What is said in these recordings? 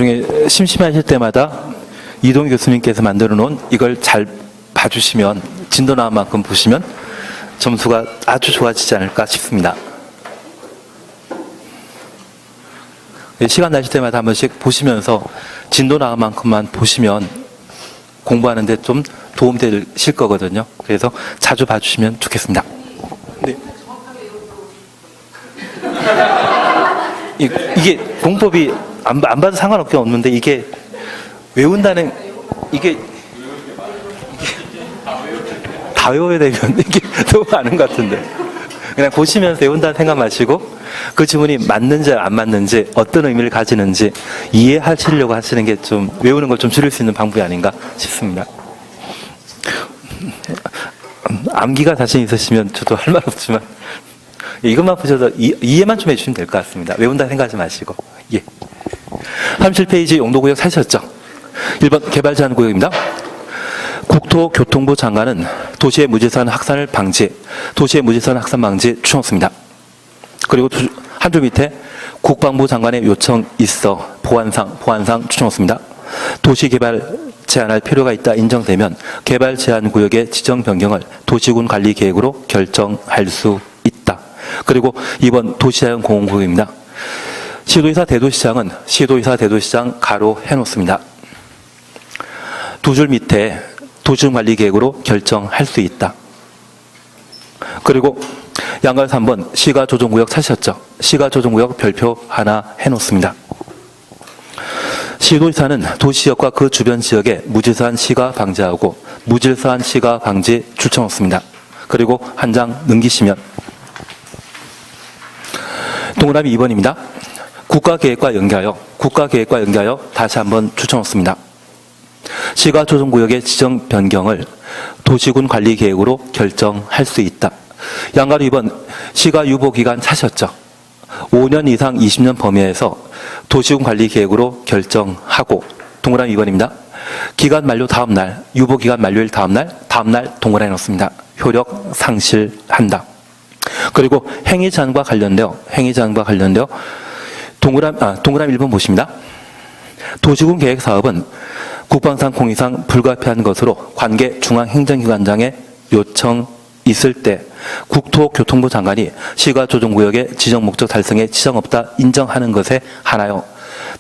나중에 심심하실 때마다 이동 교수님께서 만들어 놓은 이걸 잘 봐주시면, 진도 나온 만큼 보시면 점수가 아주 좋아지지 않을까 싶습니다. 시간 나실 때마다 한 번씩 보시면서 진도 나온 만큼만 보시면 공부하는데 좀 도움되실 거거든요. 그래서 자주 봐주시면 좋겠습니다. 네. 이게 공법이 안 봐도 상관없긴 없는데, 이게 외운다는, 이게 다 외워야 되면 이게 너무 많은 것 같은데, 그냥 보시면서 외운다는 생각 마시고 그 지문이 맞는지 안 맞는지, 어떤 의미를 가지는지 이해하시려고 하시는 게 좀 외우는 걸 좀 줄일 수 있는 방법이 아닌가 싶습니다. 암기가 자신 있으시면 저도 할 말 없지만 이것만 보셔도 이해만 좀 해주시면 될 것 같습니다. 외운다 생각하지 마시고. 예. 37페이지 용도구역 사셨죠? 1번 개발제한구역입니다. 국토교통부 장관은 도시의 무질서한 확산을 방지, 도시의 무질서한 확산 방지 추천했습니다. 그리고 한 줄 밑에 국방부 장관의 요청 있어 보안상 추천했습니다. 도시개발 제한할 필요가 있다 인정되면 개발 제한 구역의 지정 변경을 도시군 관리 계획으로 결정할 수 있다. 그리고 2번 도시자연공원구역입니다. 시도의사 대도시장 가로 해놓습니다. 두 줄 밑에 도시군 관리 계획으로 결정할 수 있다. 그리고 양가로 3번 시가조정구역 찾으셨죠? 시가조정구역 별표 하나 해놓습니다. 시도지사는 도시지역과 그 주변 지역에 무질서한 시가 방지하고 무질서한 시가 방지 추천했습니다. 그리고 한 장 넘기시면 동그라미 2번입니다. 국가계획과 연계하여 다시 한번 추천했습니다. 시가조정구역의 지정 변경을 도시군 관리계획으로 결정할 수 있다. 양가로 2번 시가유보기간 차셨죠? 5년 이상 20년 범위에서 도시군 관리계획으로 결정하고, 동그라미 2번입니다. 기간 만료 다음날, 유보기간 만료일 다음날 동그라미 넣습니다. 효력 상실한다. 그리고 행위제한과 관련되어 동그라미 1번 보십니다. 도시군 계획사업은 국방상 공의상 불가피한 것으로 관계 중앙행정기관장의 요청 있을 때 국토교통부 장관이 시가조정구역의 지정 목적 달성에 지장 없다 인정하는 것에 한하여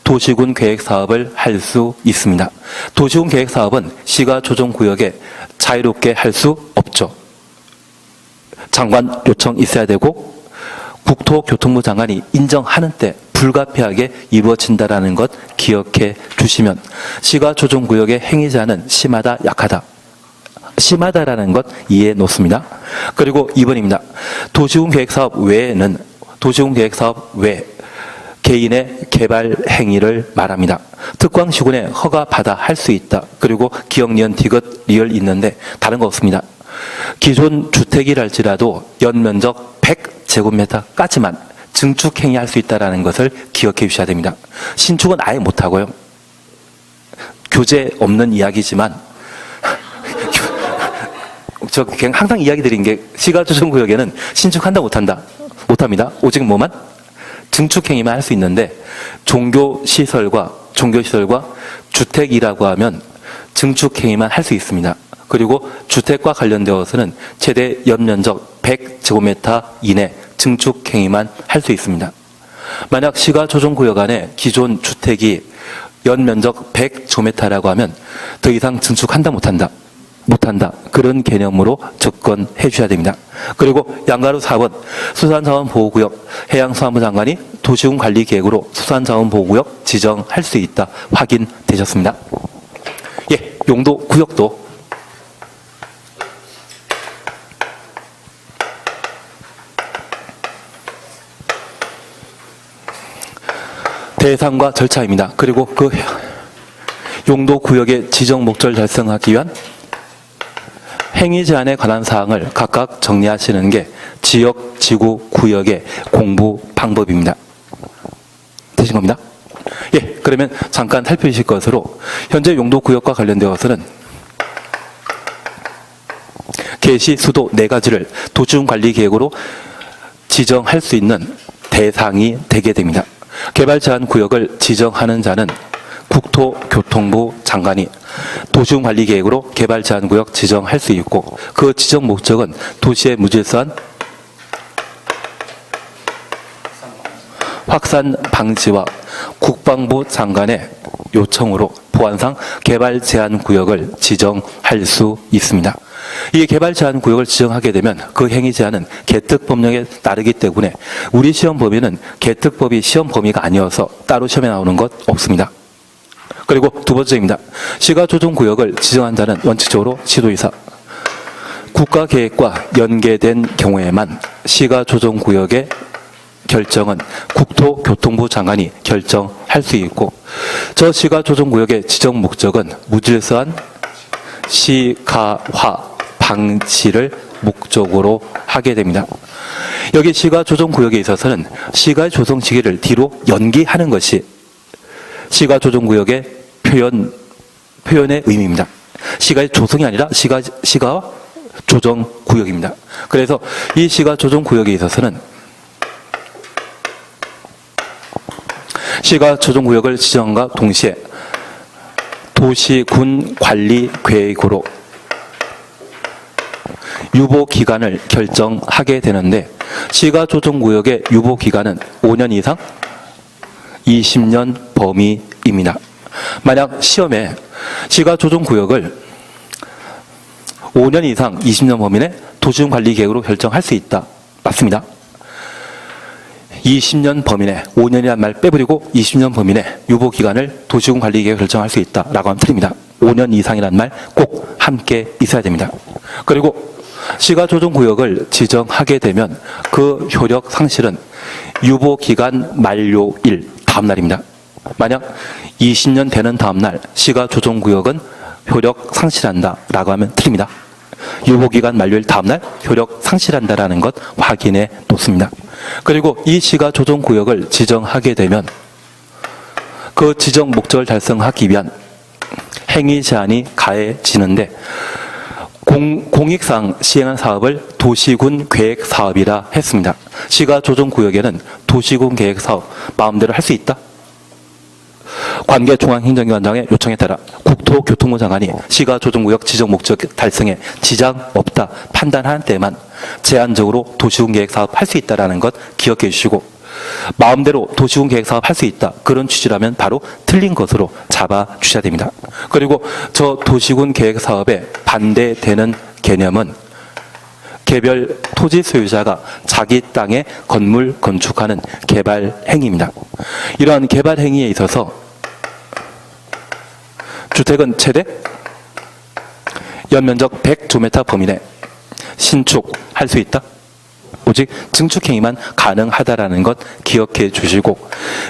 도시군 계획사업을 할 수 있습니다. 도시군 계획사업은 시가조정구역에 자유롭게 할 수 없죠. 장관 요청 있어야 되고 국토교통부 장관이 인정하는 때 불가피하게 이루어진다라는 것 기억해 주시면, 시가조정구역의 행위제한은 심하다, 약하다. 심하다라는 것 이해해 놓습니다. 그리고 2번입니다. 도시군 계획사업 외 개인의 개발 행위를 말합니다. 특광시군에 허가 받아 할 수 있다. 그리고 기역, 니은, 디귿, 리을 있는데 다른 거 없습니다. 기존 주택이랄지라도 연면적 100제곱미터까지만 증축행위 할 수 있다는 것을 기억해 주셔야 됩니다. 신축은 아예 못하고요. 교재 없는 이야기지만 저 그냥 항상 이야기 드린 게, 시가조정구역에는 신축한다 못합니다. 오직 뭐만? 증축행위만 할 수 있는데, 종교시설과 주택이라고 하면 증축행위만 할 수 있습니다. 그리고 주택과 관련되어서는 최대 연면적 100제곱미터 이내 증축행위만 할 수 있습니다. 만약 시가조정구역 안에 기존 주택이 연면적 100제곱미터라고 하면 더 이상 증축한다 못한다. 그런 개념으로 접근해 주셔야 됩니다. 그리고 양가로 4번 수산자원보호구역, 해양수산부 장관이 도시군 관리계획으로 수산자원보호구역 지정할 수 있다. 확인되셨습니다. 예, 용도구역도 대상과 절차입니다. 그리고 그 용도구역의 지정 목적을 달성하기 위한 행위 제한에 관한 사항을 각각 정리하시는 게 지역, 지구, 구역의 공부 방법입니다. 되신 겁니다. 예, 그러면 잠깐 살펴주실 것으로 현재 용도구역과 관련되어서는 개시, 수도 4가지를 도시군관리계획으로 지정할 수 있는 대상이 되게 됩니다. 개발 제한 구역을 지정하는 자는 국토교통부 장관이 도시군관리계획으로 개발제한구역 지정할 수 있고 그 지정 목적은 도시의 무질서한 확산 방지와 국방부 장관의 요청으로 보안상 개발 제한 구역을 지정할 수 있습니다. 이 개발 제한 구역을 지정하게 되면 그 행위 제한은 개특 법령에 따르기 때문에 우리 시험 범위는 개특법이 시험 범위가 아니어서 따로 시험에 나오는 것 없습니다. 그리고 두 번째입니다. 시가 조정 구역을 지정한 자는 원칙적으로 시도의사, 국가계획과 연계된 경우에만 시가 조정 구역의 결정은 국토교통부 장관이 결정할 수 있고 저 시가 조정 구역의 지정 목적은 무질서한 시가화 방지를 목적으로 하게 됩니다. 여기 시가 조정 구역에 있어서는 시가의 조정 시기를 뒤로 연기하는 것이 시가 조정 구역의 표현의 의미입니다. 시가의 조성이 아니라 시가 조정 구역입니다. 그래서 이 시가 조정 구역에 있어서는 시가 조정 구역을 지정과 동시에 도시군 관리 계획으로 유보 기간을 결정하게 되는데 시가 조정 구역의 유보 기간은 5년 이상 20년 범위입니다. 만약 시험에 시가 조정 구역을 5년 이상 20년 범위 내 도시군 관리 계획으로 결정할 수 있다. 맞습니다. 20년 범위 내 5년이란 말 빼버리고 20년 범위 내 유보 기간을 도시군 관리 계획 결정할 수 있다라고 하면 틀립니다. 5년 이상이란 말 꼭 함께 있어야 됩니다. 그리고 시가 조정 구역을 지정하게 되면 그 효력 상실은 유보 기간 만료일 다음 날입니다. 만약 20년 되는 다음 날 시가 조정 구역은 효력 상실한다라고 하면 틀립니다. 유보기간 만료일 다음날 효력 상실한다라는 것 확인해 놓습니다. 그리고 이 시가 조정 구역을 지정하게 되면 그 지정 목적을 달성하기 위한 행위 제한이 가해지는데 공익상 시행한 사업을 도시군 계획 사업이라 했습니다. 시가 조정 구역에는 도시군 계획 사업 마음대로 할 수 있다? 관계 중앙행정기관장의 요청에 따라 국토교통부 장관이 시가 조정구역 지정 목적 달성에 지장 없다 판단하는 때만 제한적으로 도시군 계획 사업 할 수 있다는 것 기억해 주시고 마음대로 도시군 계획 사업 할 수 있다 그런 취지라면 바로 틀린 것으로 잡아 주셔야 됩니다. 그리고 저 도시군 계획 사업에 반대되는 개념은 개별 토지 소유자가 자기 땅에 건물 건축하는 개발 행위입니다. 이러한 개발 행위에 있어서 주택은 최대 연면적 100제곱미터 범위 내 신축할 수 있다. 오직 증축 행위만 가능하다라는 것 기억해 주시고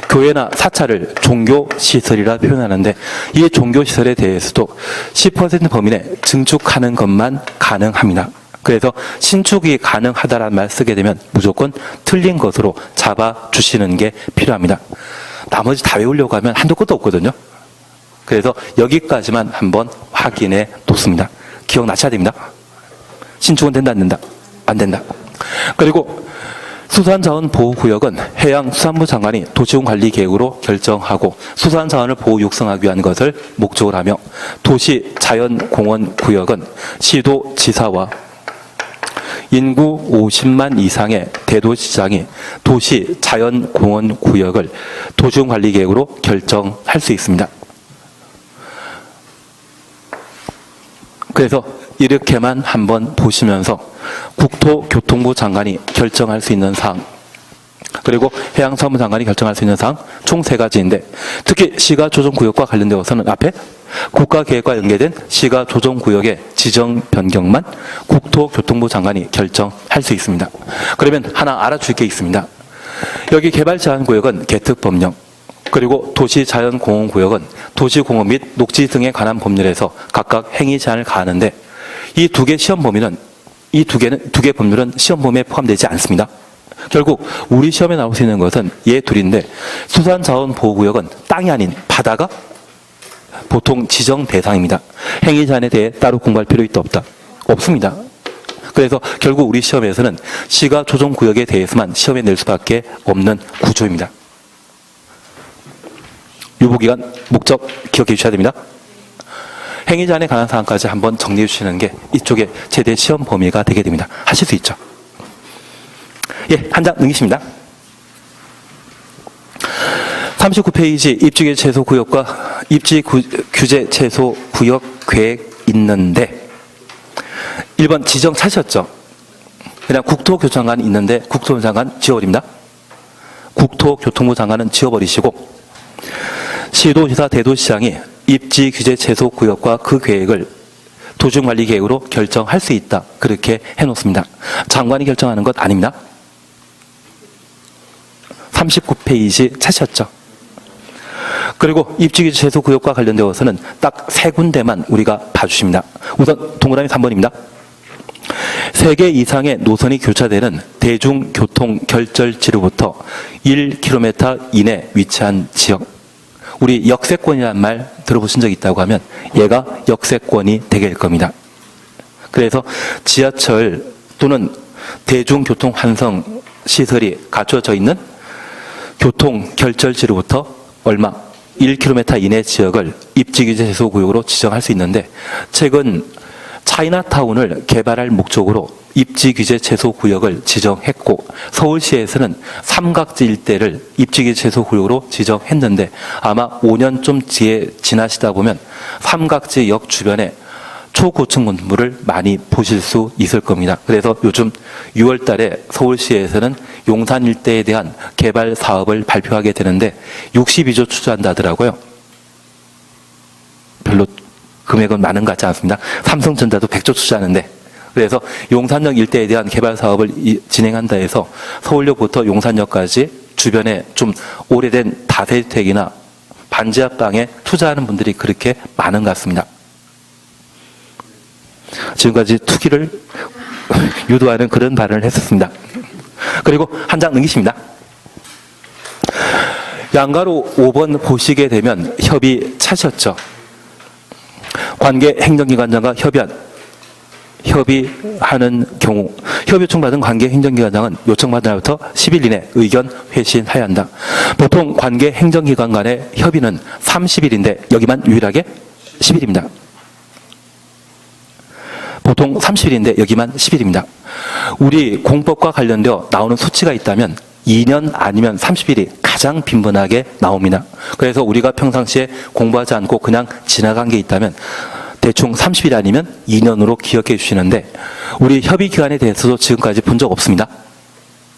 교회나 사찰을 종교시설이라 표현하는데 이 종교시설에 대해서도 10% 범위 내 증축하는 것만 가능합니다. 그래서 신축이 가능하다라는 말 쓰게 되면 무조건 틀린 것으로 잡아주시는 게 필요합니다. 나머지 다 외우려고 하면 한도 끝도 없거든요. 그래서 여기까지만 한번 확인해 놓습니다. 기억나셔야 됩니다. 신축은 된다 안 된다? 안 된다. 그리고 수산자원보호구역은 해양수산부 장관이 도시군관리계획으로 결정하고 수산자원을 보호 육성하기 위한 것을 목적으로 하며 도시자연공원구역은 시도지사와 인구 50만 이상의 대도시장이 도시자연공원구역을 도시군관리계획으로 결정할 수 있습니다. 그래서 이렇게만 한번 보시면서 국토교통부 장관이 결정할 수 있는 사항 그리고 해양수산부 장관이 결정할 수 있는 사항 총 3가지인데 특히 시가조정구역과 관련되어서는 앞에 국가계획과 연계된 시가조정구역의 지정 변경만 국토교통부 장관이 결정할 수 있습니다. 그러면 하나 알아줄 게 있습니다. 여기 개발제한구역은 개특법령 그리고 도시자연공원구역은 도시공원 및 녹지 등에 관한 법률에서 각각 행위 제한을 가하는데 이 두 개 시험 범위는 두 개 법률은 시험 범위에 포함되지 않습니다. 결국 우리 시험에 나올 수 있는 것은 얘 둘인데 수산자원보호구역은 땅이 아닌 바다가 보통 지정 대상입니다. 행위 제한에 대해 따로 공부할 필요 있다 없다? 없습니다. 그래서 결국 우리 시험에서는 시가조정구역에 대해서만 시험에 낼 수밖에 없는 구조입니다. 유보기간, 목적 기억해 주셔야 됩니다. 행위 제한에 관한 사항까지 한번 정리해 주시는 게 이쪽에 최대 시험 범위가 되게 됩니다. 하실 수 있죠. 예, 한 장 넘기십니다. 39페이지 입지규제 최소 구역과 입지규제 최소 구역 계획 있는데 1번 지정 찾으셨죠? 그냥 국토교통부 장관이 있는데 국토교통부 장관 지워버립니다. 국토교통부 장관은 지워버리시고 시도지사 대도시장이 입지규제 최소 구역과 그 계획을 도중관리 계획으로 결정할 수 있다. 그렇게 해놓습니다. 장관이 결정하는 것 아닙니다. 39페이지 찾으셨죠? 그리고 입지규제 최소 구역과 관련되어서는 딱 세 군데만 우리가 봐주십니다. 우선 동그라미 3번입니다. 3개 이상의 노선이 교차되는 대중교통 결절지로부터 1km 이내 위치한 지역. 우리 역세권이라는 말 들어보신 적 있다고 하면 얘가 역세권이 되게 될 겁니다. 그래서 지하철 또는 대중교통 환성 시설이 갖춰져 있는 교통 결절지로부터 얼마? 1km 이내 지역을 입지규제 최소구역으로 지정할 수 있는데 최근 차이나타운을 개발할 목적으로 입지규제 최소구역을 지정했고 서울시에서는 삼각지 일대를 입지규제 최소구역으로 지정했는데 아마 5년 좀 뒤에 지나시다 보면 삼각지역 주변에 초고층 건물을 많이 보실 수 있을 겁니다. 그래서 요즘 6월 달에 서울시에서는 용산 일대에 대한 개발 사업을 발표하게 되는데 62조 투자한다더라고요. 별로 금액은 많은 것 같지 않습니다. 삼성전자도 100조 투자하는데 그래서 용산역 일대에 대한 개발 사업을 진행한다 해서 서울역부터 용산역까지 주변에 좀 오래된 다세대택이나 반지하방에 투자하는 분들이 그렇게 많은 것 같습니다. 지금까지 투기를 유도하는 그런 발언을 했었습니다. 그리고 한 장 넘기십니다. 양가로 5번 보시게 되면 협의 찾으셨죠? 관계 행정기관장과 협의하는 경우 협의 요청받은 관계 행정기관장은 요청받은 날부터 10일 이내 의견 회신해야 한다. 보통 관계 행정기관 간의 협의는 30일인데 여기만 유일하게 10일입니다. 보통 30일인데 여기만 10일입니다. 우리 공법과 관련되어 나오는 수치가 있다면 2년 아니면 30일이 가장 빈번하게 나옵니다. 그래서 우리가 평상시에 공부하지 않고 그냥 지나간 게 있다면 대충 30일 아니면 2년으로 기억해 주시는데 우리 협의기간에 대해서도 지금까지 본 적 없습니다.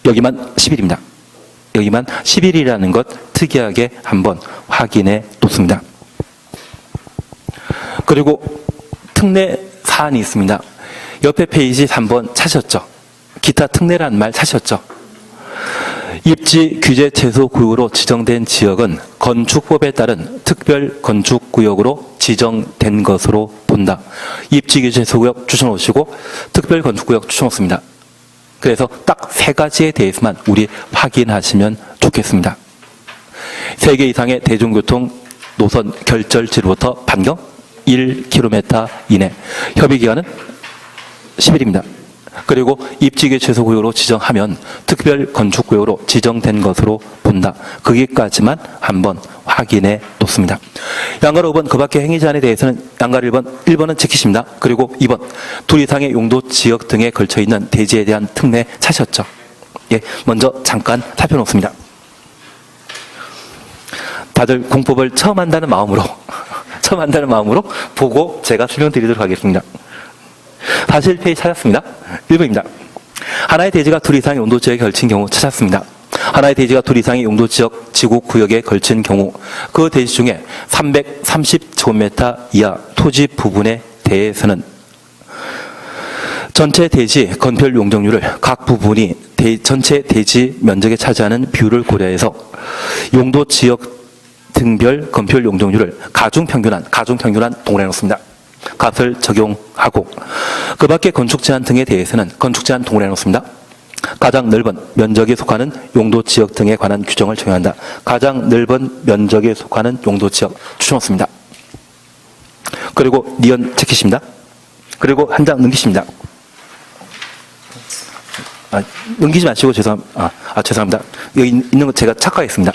여기만 10일입니다. 여기만 10일이라는 것 특이하게 한번 확인해 놓습니다. 그리고 특례 사안이 있습니다. 옆에 페이지 3번 찾으셨죠? 기타 특례라는 말 찾으셨죠? 입지 규제 최소 구역으로 지정된 지역은 건축법에 따른 특별 건축구역으로 지정된 것으로 본다. 입지 규제 최소 구역 추천오시고 특별 건축구역 추천없습니다. 그래서 딱 세 가지에 대해서만 우리 확인하시면 좋겠습니다. 3개 이상의 대중교통 노선 결절지로부터 반경 1km 이내. 협의기간은 10일입니다. 그리고 입지규제 최소구역으로 지정하면 특별 건축구역으로 지정된 것으로 본다. 거기까지만 한번 확인해 놓습니다. 양가로 5번 그 밖의 행위 제한에 대해서는 양가로 1번은 지키십니다. 그리고 2번 둘 이상의 용도 지역 등에 걸쳐 있는 대지에 대한 특례 찾으셨죠? 예, 먼저 잠깐 살펴놓습니다. 다들 공법을 처음 한다는 마음으로 보고 제가 설명드리도록 하겠습니다. 41페이지 찾았습니다. 1번입니다. 하나의 대지가 둘 이상의 용도 지역에 걸친 경우 찾았습니다. 하나의 대지가 둘 이상의 용도 지역 지구 구역에 걸친 경우 그 대지 중에 330제곱미터 이하 토지 부분에 대해서는 전체 대지 건폐율 용적률을 각 부분이 전체 대지 면적에 차지하는 비율을 고려해서 용도 지역 등별 건폐율 용적률을 가중평균한 동그라미 놓습니다. 값을 적용하고 그 밖의 건축 제한 등에 대해서는 건축 제한 동그라미 놓습니다. 가장 넓은 면적에 속하는 용도 지역 등에 관한 규정을 적용한다. 가장 넓은 면적에 속하는 용도 지역 추천없습니다. 그리고 니은 체크십니다. 그리고 한 장 넘기십니다. 넘기지 마시고 죄송합니다. 여기 있는 거 제가 착각했습니다.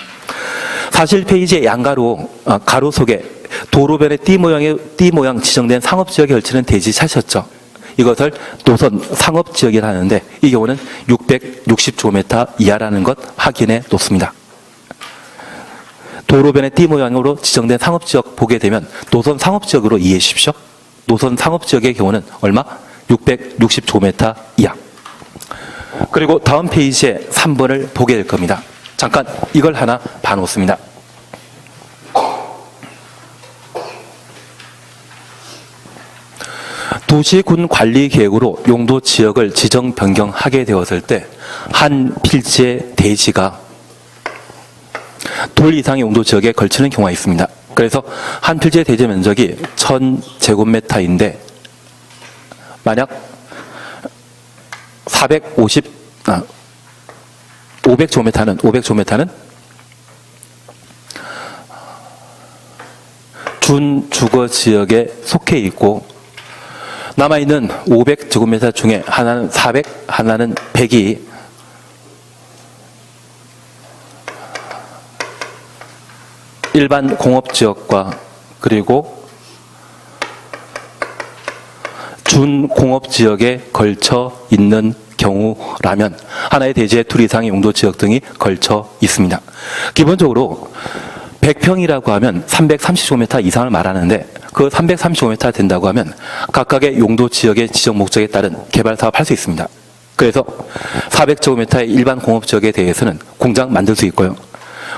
사실 페이지의 양가로 가로 속에 도로변의 띠 모양 지정된 상업지역에 걸치는 대지 찾으셨죠? 이것을 노선 상업지역이라 하는데 이 경우는 660제곱미터 이하라는 것 확인해 놓습니다. 도로변의 띠 모양으로 지정된 상업지역 보게 되면 노선 상업지역으로 이해해 주십시오. 노선 상업지역의 경우는 얼마? 660제곱미터 이하. 그리고 다음 페이지에 3번을 보게 될 겁니다. 잠깐 이걸 하나 봐놓습니다. 도시군 관리 계획으로 용도 지역을 지정 변경하게 되었을 때 한 필지의 대지가 돌 이상의 용도 지역에 걸치는 경우가 있습니다. 그래서 한 필지의 대지 면적이 1000제곱미터인데 만약 500제곱미터는 준주거 지역에 속해 있고 남아있는 500제곱미터 중에 하나는 400, 하나는 100이 일반 공업지역과 그리고 준공업지역에 걸쳐 있는 경우라면 하나의 대지에 둘 이상의 용도지역 등이 걸쳐 있습니다. 기본적으로 100평이라고 하면 330제곱미터 이상을 말하는데 그 330제곱미터 된다고 하면 각각의 용도지역의 지정 목적에 따른 개발사업 할 수 있습니다. 그래서 400제곱미터의 일반 공업지역에 대해서는 공장 만들 수 있고요.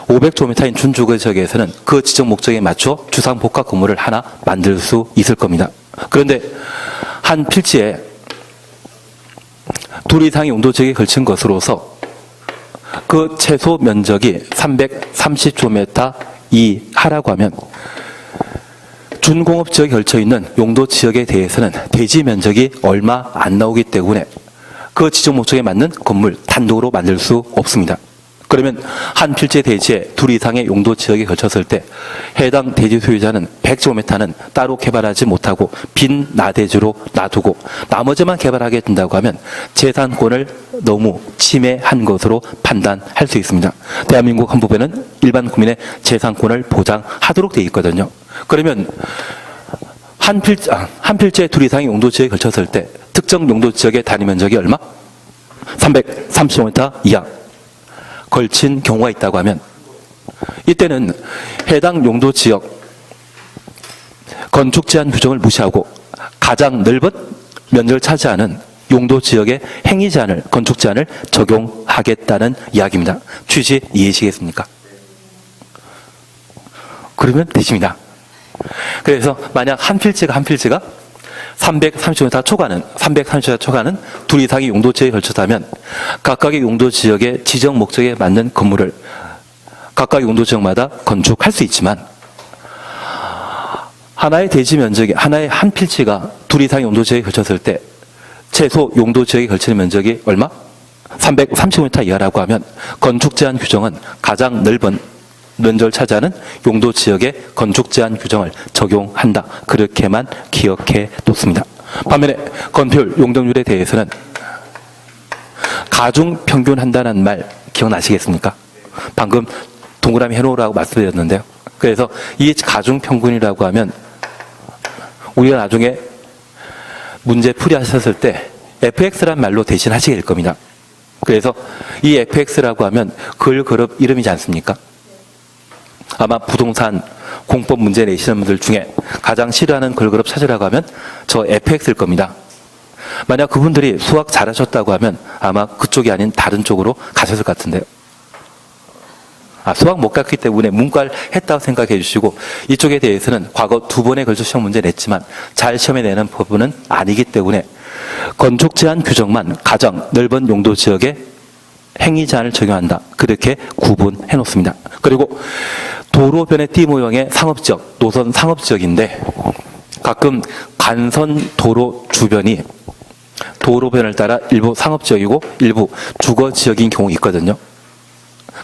500제곱미터인 준주거 지역에서는 그 지정 목적에 맞춰 주상복합 건물을 하나 만들 수 있을 겁니다. 그런데 한 필지에 둘 이상의 용도지역에 걸친 것으로서 그 최소 면적이 330제곱미터 이하라고 하면 준공업지역에 걸쳐있는 용도지역에 대해서는 대지 면적이 얼마 안 나오기 때문에 그 지정 목적에 맞는 건물 단독으로 만들 수 없습니다. 그러면 한 필지 대지에 둘 이상의 용도 지역에 걸쳤을 때 해당 대지 소유자는 100제곱미터는 따로 개발하지 못하고 빈 나대지로 놔두고 나머지만 개발하게 된다고 하면 재산권을 너무 침해한 것으로 판단할 수 있습니다. 대한민국 헌법에는 일반 국민의 재산권을 보장하도록 되어 있거든요. 그러면 한 필지에 둘 이상의 용도 지역에 걸쳤을 때 특정 용도 지역의 단위 면적이 얼마? 330제곱미터 이하 걸친 경우가 있다고 하면 이때는 해당 용도 지역 건축 제한 규정을 무시하고 가장 넓은 면적을 차지하는 용도 지역의 행위 제한을 건축 제한을 적용하겠다는 이야기입니다. 취지 이해하시겠습니까? 그러면 되십니다. 그래서 만약 한 필지가 330m 초과는 둘 이상의 용도 지역에 걸쳤다면 각각의 용도 지역의 지정 목적에 맞는 건물을 각각의 용도 지역마다 건축할 수 있지만 하나의 대지 면적이 한 필지가 둘 이상의 용도 지역에 걸쳤을 때 최소 용도 지역에 걸치는 면적이 얼마? 330m 이하라고 하면 건축 제한 규정은 가장 넓은 면적을 차지하는 용도 지역의 건축 제한 규정을 적용한다. 그렇게만 기억해 놓습니다. 반면에 건폐율 용적률에 대해서는 가중 평균한다는 말 기억나시겠습니까? 방금 동그라미 해놓으라고 말씀드렸는데요. 그래서 이 가중 평균이라고 하면 우리가 나중에 문제 풀이하셨을 때 fx란 말로 대신하시게 될 겁니다. 그래서 이 fx라고 하면 글그룹 이름이지 않습니까? 아마 부동산 공법 문제 내시는 분들 중에 가장 싫어하는 글그룹 찾으라고 하면 저 fx일 겁니다. 만약 그분들이 수학 잘하셨다고 하면 아마 그쪽이 아닌 다른 쪽으로 가셨을 것 같은데요. 수학 못 갔기 때문에 문과를 했다고 생각해 주시고 이쪽에 대해서는 과거 2번에 걸쳐 시험 문제 냈지만 잘 시험에 내는 부분은 아니기 때문에 건축 제한 규정만 가장 넓은 용도 지역에 행위 제한을 적용한다. 그렇게 구분해 놓습니다. 그리고 도로변의 띠 모양의 상업지역, 노선 상업지역인데 가끔 간선 도로 주변이 도로변을 따라 일부 상업지역이고 일부 주거지역인 경우 있거든요.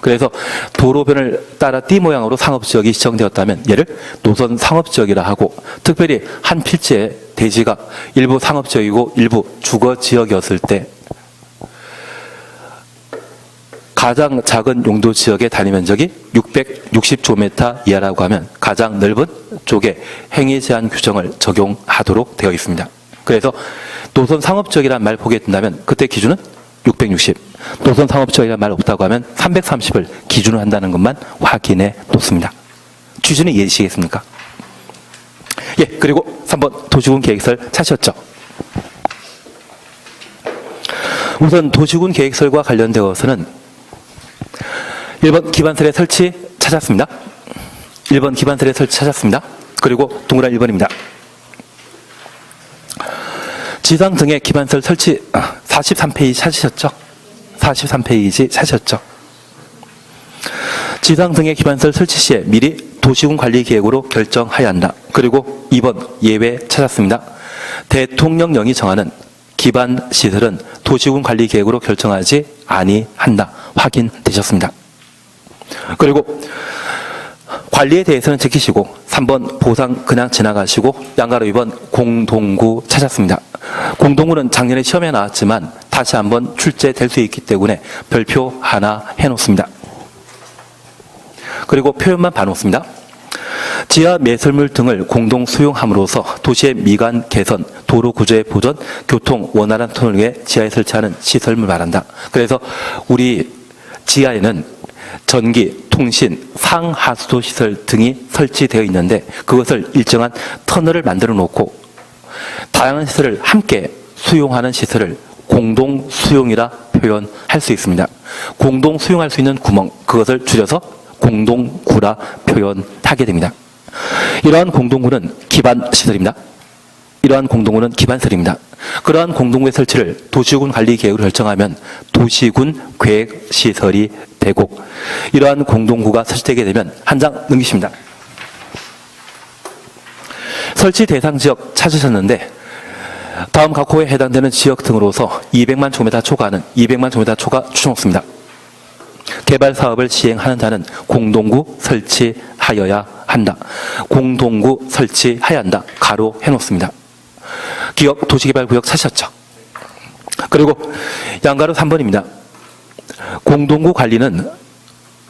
그래서 도로변을 따라 띠 모양으로 상업지역이 지정되었다면 얘를 노선 상업지역이라 하고 특별히 한 필지의 대지가 일부 상업지역이고 일부 주거지역이었을 때 가장 작은 용도 지역의 단위 면적이 660제곱미터 이하라고 하면 가장 넓은 쪽에 행위 제한 규정을 적용하도록 되어 있습니다. 그래서 노선 상업지역이라는 말 보게 된다면 그때 기준은 660, 노선 상업지역이라는 말 없다고 하면 330을 기준으로 한다는 것만 확인해 놓습니다. 취지는 이해되시겠습니까? 예, 그리고 3번 도시군 계획설 찾으셨죠? 우선 도시군 계획설과 관련되어서는 1번 기반설의 설치 찾았습니다. 1번 기반설의 설치 찾았습니다. 그리고 동그란 1번입니다. 지상 등의 기반설 설치 43페이지 찾으셨죠? 43페이지 찾으셨죠? 지상 등의 기반설 설치 시에 미리 도시군 관리 계획으로 결정하여야 한다. 그리고 2번 예외 찾았습니다. 대통령령이 정하는 기반 시설은 도시군 관리 계획으로 결정하지 아니한다. 확인되셨습니다. 그리고 관리에 대해서는 지키시고 3번 보상 그냥 지나가시고 양가로 2번 공동구 찾았습니다. 공동구는 작년에 시험에 나왔지만 다시 한번 출제될 수 있기 때문에 별표 하나 해놓습니다. 그리고 표현만 봐놓습니다. 지하 매설물 등을 공동 수용함으로써 도시의 미관 개선, 도로 구조의 보존, 교통 원활한 통을 위해 지하에 설치하는 시설물 말한다. 그래서 우리 지하에는 전기, 통신, 상하수도 시설 등이 설치되어 있는데 그것을 일정한 터널을 만들어 놓고 다양한 시설을 함께 수용하는 시설을 공동 수용이라 표현할 수 있습니다. 공동 수용할 수 있는 구멍, 그것을 줄여서 공동구라 표현하게 됩니다. 이러한 공동구는 기반시설입니다. 이러한 공동구는 기반시설입니다. 그러한 공동구의 설치를 도시군 관리 계획으로 결정하면 도시군 계획시설이 되고 이러한 공동구가 설치되게 되면 한 장 넘기십니다. 설치 대상 지역 찾으셨는데 다음 각 호에 해당되는 지역 등으로서 200만 제곱미터 초과하는 200만 제곱미터 초과 추천없습니다. 개발 사업을 시행하는 자는 공동구 설치하여야 한다. 공동구 설치해야 한다. 가로 해놓습니다. 기업 도시개발구역 찾으셨죠? 그리고 양가로 3번입니다. 공동구 관리는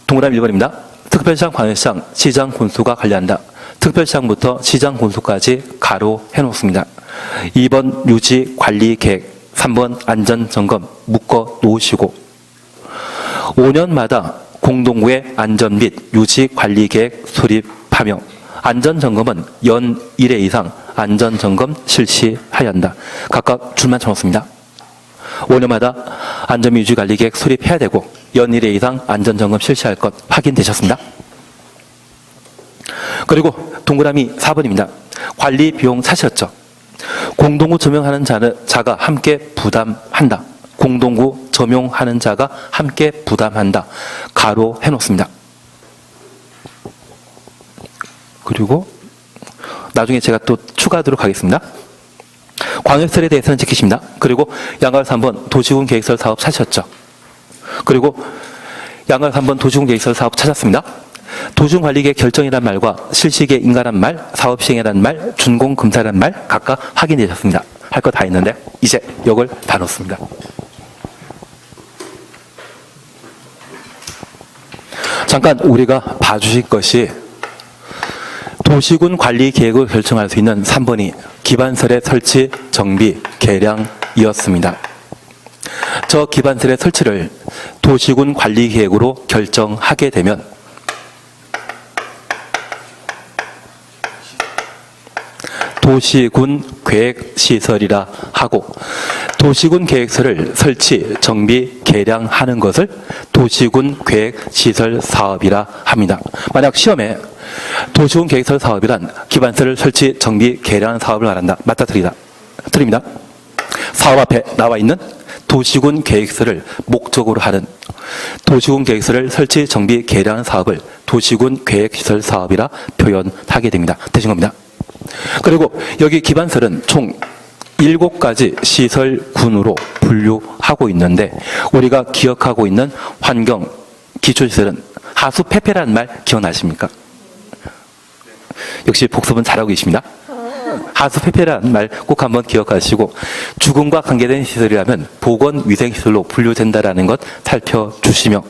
동그라미 1번입니다. 특별시장, 광역시장, 시장 군수가 관리한다. 특별시장부터 시장 군수까지 가로 해놓습니다. 2번 유지 관리 계획, 3번 안전점검 묶어 놓으시고 5년마다 공동구의 안전 및 유지 관리 계획 수립하며 안전점검은 연 1회 이상 안전점검 실시하여야 한다. 각각 줄만 쳐놓습니다. 5년마다 안전 및 유지 관리 계획 수립해야 되고 연 1회 이상 안전점검 실시할 것 확인되셨습니다. 그리고 동그라미 4번입니다. 관리 비용 찾으셨죠? 공동구 점용하는 자가 함께 부담한다. 공동구 점용하는 자가 함께 부담한다. 가로 해놓습니다. 그리고 나중에 제가 또 추가하도록 하겠습니다. 광역설에 대해서는 지키십니다. 그리고 양가로 3번 도시군 계획설 사업 찾으셨죠? 그리고 양가로 3번 도시군 계획설 사업 찾았습니다. 도시군 관리계획 결정이란 말과 실시계획 인가란 말, 사업 시행이란 말, 준공 검사란 말 각각 확인되셨습니다. 할 거 다 있는데 이제 이걸 다 넣습니다. 잠깐 우리가 봐주실 것이 도시군 관리 계획을 결정할 수 있는 3번이 기반설의 설치, 정비, 개량이었습니다. 저 기반설의 설치를 도시군 관리 계획으로 결정하게 되면 도시군 계획시설이라 하고 도시군 계획서를 설치, 정비, 개량하는 것을 도시군 계획시설 사업이라 합니다. 만약 시험에 도시군 계획설 사업이란 기반설을 설치, 정비, 개량하는 사업을 말한다. 맞다, 틀리다? 틀립니다. 사업 앞에 나와 있는 도시군 계획서를 목적으로 하는 도시군 계획서를 설치, 정비, 개량하는 사업을 도시군 계획시설 사업이라 표현하게 됩니다. 되신 겁니다. 그리고 여기 기반설은 총 7가지 시설군으로 분류하고 있는데 우리가 기억하고 있는 환경, 기초시설은 하수 폐폐라는 말 기억나십니까? 역시 복습은 잘하고 계십니다. 하수폐폐라는 말 꼭 한번 기억하시고 죽음과 관계된 시설이라면 보건위생시설로 분류된다라는 것 살펴주시며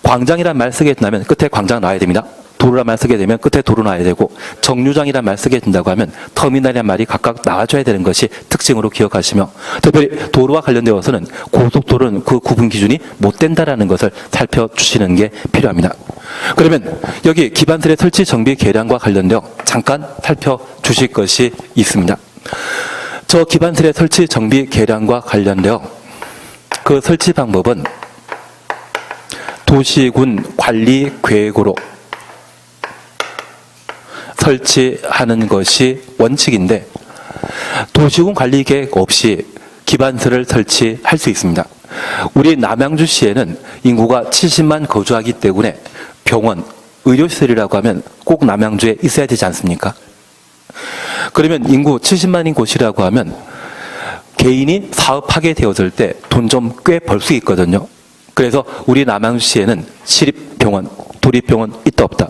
광장이란 말 쓰게 된다면 끝에 광장 나와야 됩니다. 도로란 말 쓰게 되면 끝에 도로 나와야 되고 정류장이란 말 쓰게 된다고 하면 터미널이란 말이 각각 나와줘야 되는 것이 특징으로 기억하시며 특별히 도로와 관련되어서는 고속도로는 그 구분 기준이 못 된다라는 것을 살펴주시는 게 필요합니다. 그러면 여기 기반설의 설치 정비 계량과 관련되어 잠깐 살펴주실 것이 있습니다. 저 기반설의 설치 정비 계량과 관련되어 그 설치 방법은 도시군 관리 계획으로 설치하는 것이 원칙인데 도시군 관리 계획 없이 기반설을 설치할 수 있습니다. 우리 남양주시에는 인구가 70만 거주하기 때문에 병원, 의료시설이라고 하면 꼭 남양주에 있어야 되지 않습니까? 그러면 인구 70만인 곳이라고 하면 개인이 사업하게 되었을 때 돈 좀 꽤 벌 수 있거든요. 그래서 우리 남양주시에는 시립병원, 도립병원 있다 없다?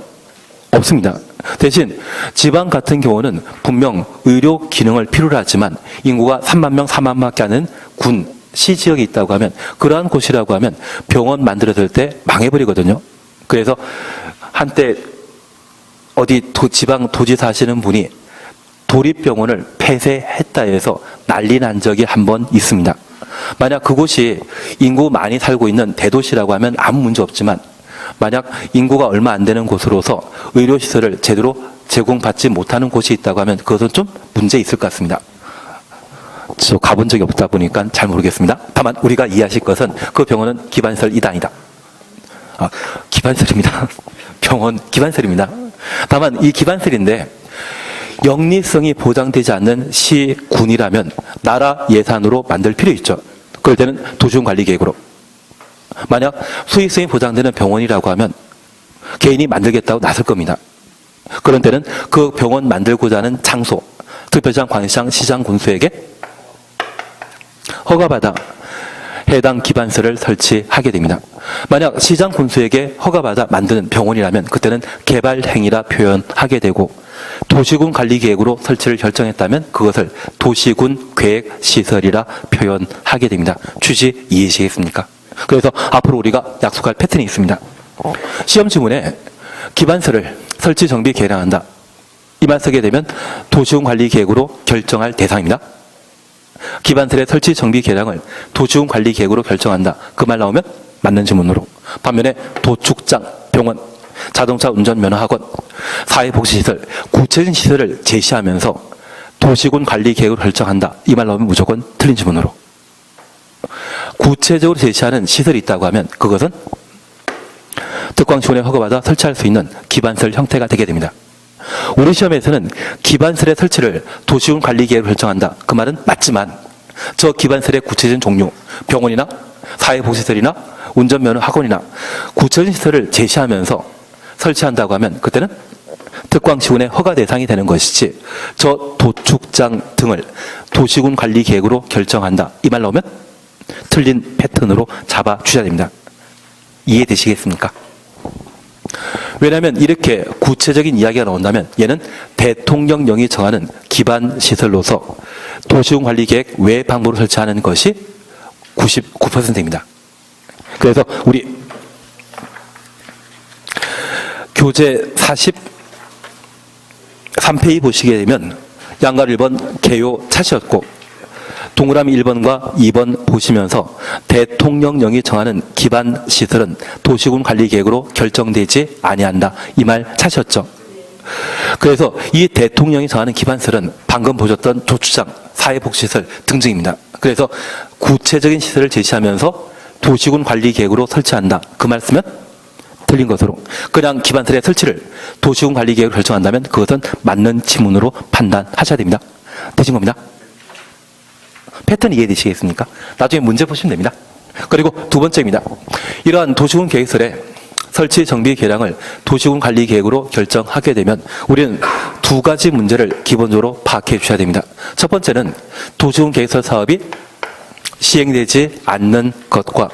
없습니다. 대신 지방 같은 경우는 분명 의료 기능을 필요로 하지만 인구가 3만 명, 4만 명밖에 안 되는 군, 시 지역이 있다고 하면 그러한 곳이라고 하면 병원 만들었을 때 망해버리거든요. 그래서 한때 어디 지방 도지사 하시는 분이 도립병원을 폐쇄했다 해서 난리 난 적이 한 번 있습니다. 만약 그곳이 인구 많이 살고 있는 대도시라고 하면 아무 문제 없지만 만약 인구가 얼마 안 되는 곳으로서 의료시설을 제대로 제공받지 못하는 곳이 있다고 하면 그것은 좀 문제 있을 것 같습니다. 저 가본 적이 없다 보니까 잘 모르겠습니다. 다만 우리가 이해하실 것은 그 병원은 기반시설 2단이다. 기반시설입니다. 병원 기반시설입니다. 다만 이 기반시설인데 영리성이 보장되지 않는 시, 군이라면 나라 예산으로 만들 필요 있죠. 그럴 때는 도시군 관리 계획으로. 만약 수익성이 보장되는 병원이라고 하면 개인이 만들겠다고 나설 겁니다. 그런 때는 그 병원 만들고자 하는 장소, 특별시장, 광역시장, 시장, 군수에게 허가받아 해당 기반시설을 설치하게 됩니다. 만약 시장, 군수에게 허가받아 만드는 병원이라면 그때는 개발행위라 표현하게 되고 도시군 관리계획으로 설치를 결정했다면 그것을 도시군 계획시설이라 표현하게 됩니다. 취지 이해하시겠습니까? 그래서 앞으로 우리가 약속할 패턴이 있습니다. 시험 지문에 기반시설을 설치, 정비, 계량한다. 이 말 쓰게 되면 도시군 관리계획으로 결정할 대상입니다. 기반시설의 설치, 정비, 계량을 도시군 관리계획으로 결정한다. 그 말 나오면 맞는 지문으로. 반면에 도축장, 병원, 자동차 운전면허 학원, 사회복지시설, 구체적인 시설을 제시하면서 도시군 관리계획을 결정한다. 이 말 나오면 무조건 틀린 지문으로. 구체적으로 제시하는 시설이 있다고 하면 그것은 특광시군에 허가받아 설치할 수 있는 기반시설 형태가 되게 됩니다. 우리 시험에서는 기반시설의 설치를 도시군 관리계획으로 결정한다. 그 말은 맞지만 저 기반시설의 구체적인 종류, 병원이나 사회복지시설이나 운전면허 학원이나 구체적인 시설을 제시하면서 설치한다고 하면 그때는 특광시군의 허가 대상이 되는 것이지 저 도축장 등을 도시군 관리계획으로 결정한다. 이 말 나오면 틀린 패턴으로 잡아주셔야 됩니다. 이해되시겠습니까? 왜냐하면 이렇게 구체적인 이야기가 나온다면 얘는 대통령령이 정하는 기반시설로서 도시군 관리계획 외 방법으로 설치하는 것이 99%입니다. 그래서 우리 교재 43페이지 보시게 되면 양가로 1번 개요 차시였고 동그라미 1번과 2번 보시면서 대통령령이 정하는 기반시설은 도시군 관리계획으로 결정되지 아니한다. 이 말 차셨죠. 그래서 이 대통령이 정하는 기반시설은 방금 보셨던 조추장, 사회복지시설 등등입니다. 그래서 구체적인 시설을 제시하면서 도시군 관리계획으로 설치한다. 그 말 쓰면 틀린 것으로 그냥 기반시설의 설치를 도시군 관리계획으로 결정한다면 그것은 맞는 지문으로 판단하셔야 됩니다. 되신 겁니다. 패턴 이해되시겠습니까? 나중에 문제 보시면 됩니다. 그리고 두 번째입니다. 이러한 도시군 계획설의 설치, 정비, 계량을 도시군 관리 계획으로 결정하게 되면 우리는 두 가지 문제를 기본적으로 파악해 주셔야 됩니다. 첫 번째는 도시군 계획설 사업이 시행되지 않는 것과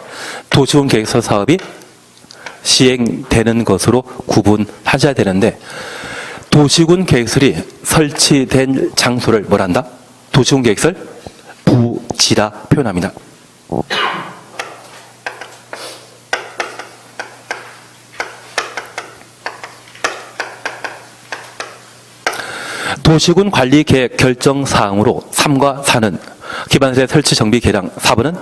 도시군 계획설 사업이 시행되는 것으로 구분하셔야 되는데 도시군 계획설이 설치된 장소를 뭐란다? 도시군 계획설 부지라 표현합니다. 도시군 관리 계획 결정 사항으로 3과 4는 기반시설 설치 정비 계량, 4번은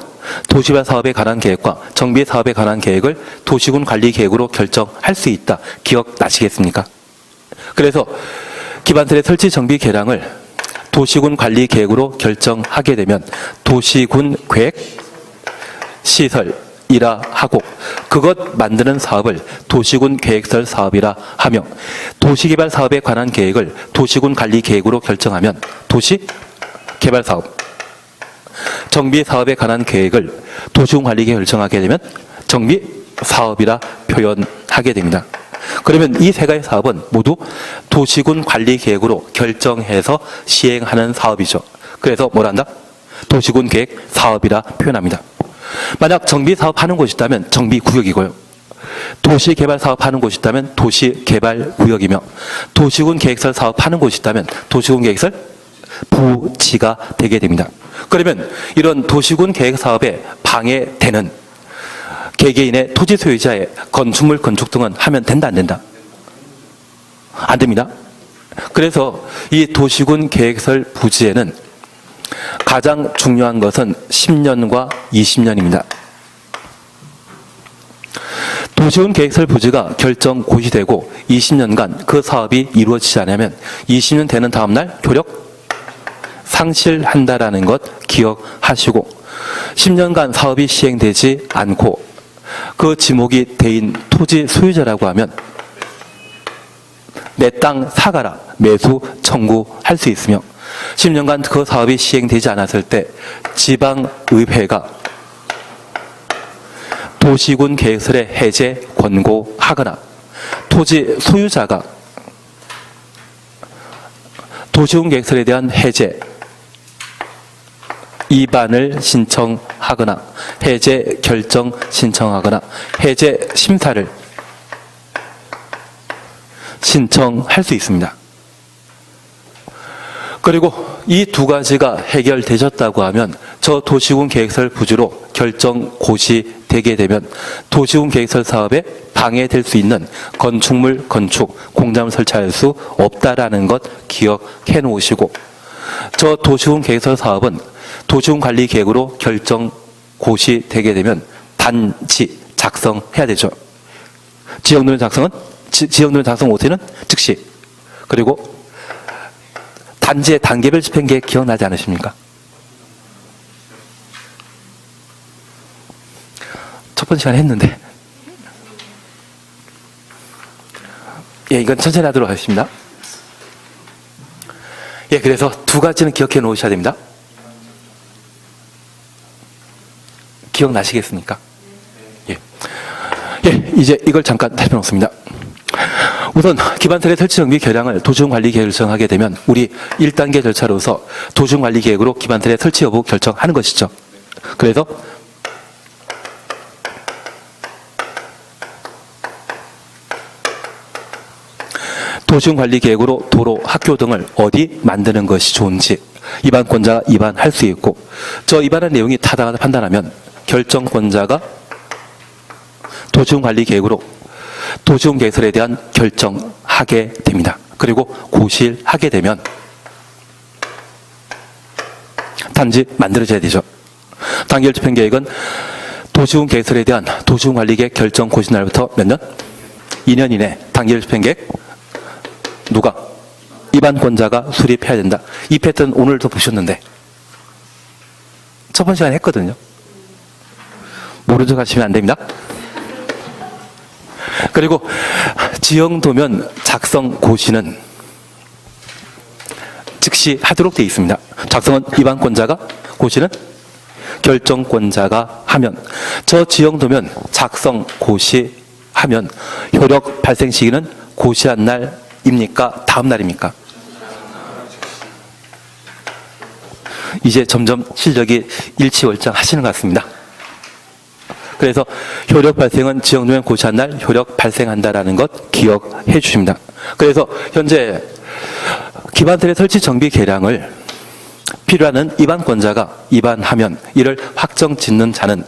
도시발 사업에 관한 계획과 정비 사업에 관한 계획을 도시군 관리 계획으로 결정할 수 있다. 기억나시겠습니까? 그래서 기반시설의 설치 정비 계량을 도시군 관리 계획으로 결정하게 되면 도시군 계획 시설이라 하고 그것 만드는 사업을 도시군 계획설 사업이라 하며 도시개발 사업에 관한 계획을 도시군 관리 계획으로 결정하면 도시개발 사업, 정비 사업에 관한 계획을 도시군 관리 계획 결정하게 되면 정비 사업이라 표현하게 됩니다. 그러면 이 세 가지 사업은 모두 도시군 관리 계획으로 결정해서 시행하는 사업이죠. 그래서 뭐란다? 도시군 계획 사업이라 표현합니다. 만약 정비 사업 하는 곳이 있다면 정비 구역이고요. 도시 개발 사업 하는 곳이 있다면 도시 개발 구역이며 도시군 계획설 사업 하는 곳이 있다면 도시군 계획설 부지가 되게 됩니다. 그러면 이런 도시군 계획 사업에 방해되는 개개인의 토지 소유자의 건축물 건축 등은 하면 된다 안 된다? 안 됩니다. 그래서 이 도시군 계획설 부지에는 가장 중요한 것은 10년과 20년입니다. 도시군 계획설 부지가 결정 고시되고 20년간 그 사업이 이루어지지 않으면 20년 되는 다음 날 효력 상실한다라는 것 기억하시고 10년간 사업이 시행되지 않고 그 지목이 대인 토지 소유자라고 하면 내 땅 사가라 매수 청구할 수 있으며 10년간 그 사업이 시행되지 않았을 때 지방의회가 도시군 계획설의 해제 권고하거나 토지 소유자가 도시군 계획설에 대한 해제 이반을 신청하거나 해제 결정 신청하거나 해제 심사를 신청할 수 있습니다. 그리고 이 두 가지가 해결되셨다고 하면 저 도시군 계획설 부지로 결정 고시되게 되면 도시군 계획설 사업에 방해될 수 있는 건축물 건축 공장을 설치할 수 없다라는 것 기억해 놓으시고 저 도시군 계획설 사업은 도시군 관리 계획으로 결정 고시되게 되면 단지 작성해야 되죠. 지역노선 작성은 지역노선 작성 못해는 즉시. 그리고 단지의 단계별 집행계획 기억나지 않으십니까? 첫 번째 시간에 했는데. 예, 이건 천천히 하도록 하겠습니다. 예, 그래서 두 가지는 기억해 놓으셔야 됩니다. 기억나시겠습니까? 예. 예, 이제 이걸 잠깐 살펴놓습니다. 우선 기반설의 설치 정비 계량을 도시군 관리 계획을 결정하게 되면 우리 1단계 절차로서 도시군 관리 계획으로 기반설의 설치 여부 결정하는 것이죠. 그래서 도시군 관리 계획으로 도로, 학교 등을 어디 만드는 것이 좋은지 입안권자가 입안할 수 있고 저 입안한 내용이 타당하다 판단하면 결정권자가 도시군 관리 계획으로 도시군 계획설에 대한 결정하게 됩니다. 그리고 고시하게 되면 단지 만들어져야 되죠. 단계별 집행계획은 도시군 계획설에 대한 도시군 관리 계획 결정 고시 날부터 몇 년? 2년 이내 단계별 집행계획 누가? 입안권자가 수립해야 된다. 이 패턴 오늘도 보셨는데 첫 번째 시간에 했거든요. 모른 척 하시면 안 됩니다. 그리고 지형도면 작성 고시는 즉시 하도록 되어 있습니다. 작성은 입안권자가, 고시는 결정권자가 하면 저 지형도면 작성 고시하면 효력 발생 시기는 고시한 날입니까? 다음 날입니까? 이제 점점 실력이 일치월장하시는 것 같습니다. 그래서 효력 발생은 지역노면 고시한 날 효력 발생한다라는 것 기억해 주십니다. 그래서 현재 기반설의 설치 정비 계량을 필요하는 입안권자가 입안하면 이를 확정 짓는 자는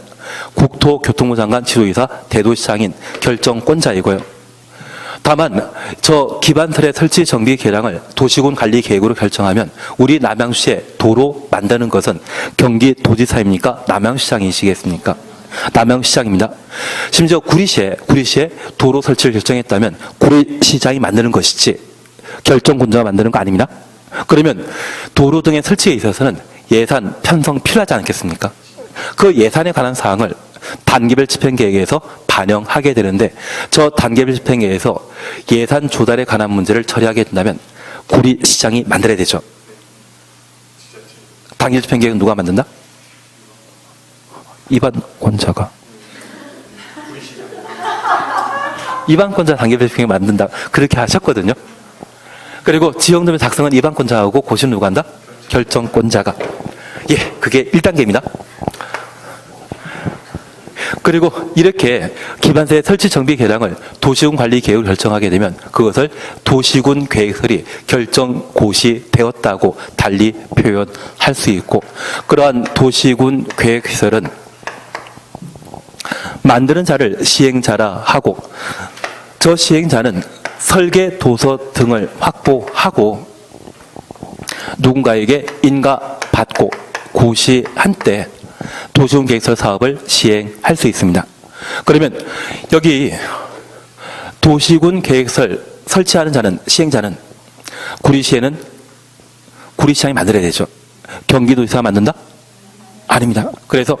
국토교통부 장관 지도이사 대도시장인 결정권자이고요. 다만 저 기반설의 설치 정비 계량을 도시군 관리 계획으로 결정하면 우리 남양주시에 도로 만드는 것은 경기도지사입니까? 남양시장이시겠습니까? 남양시장입니다. 심지어 구리시에 도로 설치를 결정했다면 구리시장이 만드는 것이지 결정권자가 만드는 거 아닙니다. 그러면 도로 등의 설치에 있어서는 예산 편성 필요하지 않겠습니까? 그 예산에 관한 사항을 단계별 집행계획에서 반영하게 되는데 저 단계별 집행계획에서 예산 조달에 관한 문제를 처리하게 된다면 구리시장이 만들어야 되죠. 단계별 집행계획은 누가 만든다? 입안권자가. 입안권자 단계별 집행계획 만든다. 그렇게 하셨거든요. 그리고 지형도면 작성은 입안권자하고 고시는 누가 한다? 결정권자가. 예, 그게 1단계입니다. 그리고 이렇게 기반세 설치 정비 계량을 도시군 관리 계획을 결정하게 되면 그것을 도시군 계획설이 결정 고시되었다고 달리 표현할 수 있고, 그러한 도시군 계획설은 만드는 자를 시행자라 하고, 저 시행자는 설계 도서 등을 확보하고 누군가에게 인가받고 고시한 때 도시군 계획설 사업을 시행할 수 있습니다. 그러면 여기 도시군 계획설 설치하는 자는, 시행자는 구리시에는 구리시장이 만들어야 되죠. 경기도지사가 만든다? 아닙니다. 그래서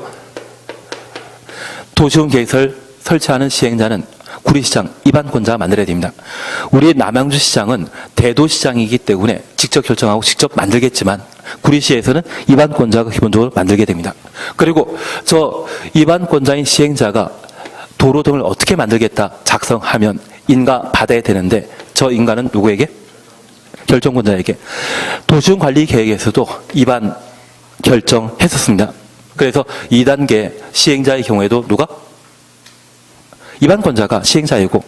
도시군 계획설 설치하는 시행자는 구리시장, 입안권자가 만들어야 됩니다. 우리 남양주시장은 대도시장이기 때문에 직접 결정하고 직접 만들겠지만 구리시에서는 입안권자가 기본적으로 만들게 됩니다. 그리고 저 입안권자인 시행자가 도로 등을 어떻게 만들겠다 작성하면 인가 받아야 되는데 저 인가는 누구에게? 결정권자에게. 도시군 관리 계획에서도 입안 결정했었습니다. 그래서 2단계 시행자의 경우에도 누가? 입안권자가 시행자이고